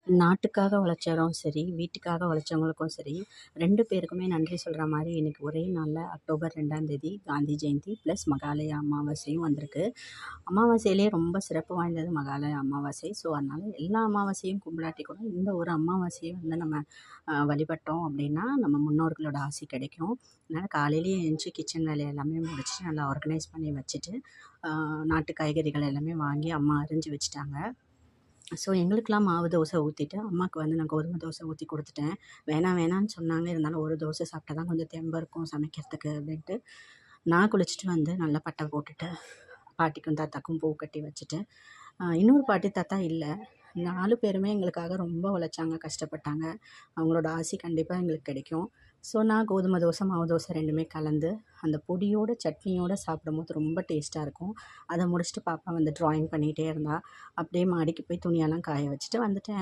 நாட்டுக்காக உழைச்சவரும் சரி, வீட்டுக்காக உழைச்சவங்களுக்கும் சரி, 2 பேருக்குமே நன்றி சொல்ற மாரி இன்னைக்கு ஒரே நாள்ல அக்டோபர் 2ஆம் தேதி காந்தி ஜெயந்தி ப்ளஸ் மகாலய அமாவாசையும் வந்திருக்கு. அமாவாசையிலேயே ரொம்ப சிறப்பு வாய்ந்தது மகாலய அமாவாசை. ஸோ, அதனால எல்லா அமாவாசையும் கும்பிடாட்டி கூட இந்த ஒரு அமாவாசைய வந்து நம்ம வழிபட்டோம் அப்படின்னா, நம்ம முன்னோர்களோட ஆசி கிடைக்கும். அதனால காலையிலேயே எந்திச்சு கிச்சன் வேலை எல்லாமே முடிச்சுட்டு, நல்லா ஆர்கனைஸ் பண்ணி வச்சுட்டு, நாட்டு காய்கறிகள் எல்லாமே வாங்கி அம்மா அரிஞ்சு வச்சுட்டாங்க. ஸோ, எங்களுக்கெல்லாம் மாவு தோசை ஊத்திட்டு, அம்மாவுக்கு வந்து நான் கோதுமை தோசை ஊத்தி குடுத்துட்டேன். வேணாம் வேணான்னு சொன்னாங்க. இருந்தாலும் ஒரு தோசை சாப்பிட்டா தான் கொஞ்சம் தெம்பா இருக்கும் சமைக்கிறதுக்கு அப்படின்ட்டு, நான் குளிச்சுட்டு வந்து நல்லா பட்டை போட்டுட்டு, பாட்டிக்கும் தாத்தாக்கும் பூ கட்டி வச்சுட்டு, இன்னொரு பாட்டி தாத்தா இல்ல. 4 பேருமே எங்களுக்காக ரொம்ப உழைச்சாங்க, கஷ்டப்பட்டாங்க. அவங்களோட ஆசி கண்டிப்பா எங்களுக்கு கிடைக்கும். ஸோ, நான் கோதுமை தோசை, மாவு தோசை 2மே கலந்து, அந்த பொடியோட, சட்னியோட சாப்பிடும்போது ரொம்ப டேஸ்ட்டா இருக்கும். அத முடிச்சுட்டு பாப்பா வந்து ட்ராயிங் பண்ணிகிட்டே இருந்தா. அப்படியே மாடிக்கு போய் துணியெல்லாம் காய வச்சுட்டு வந்துட்டேன்.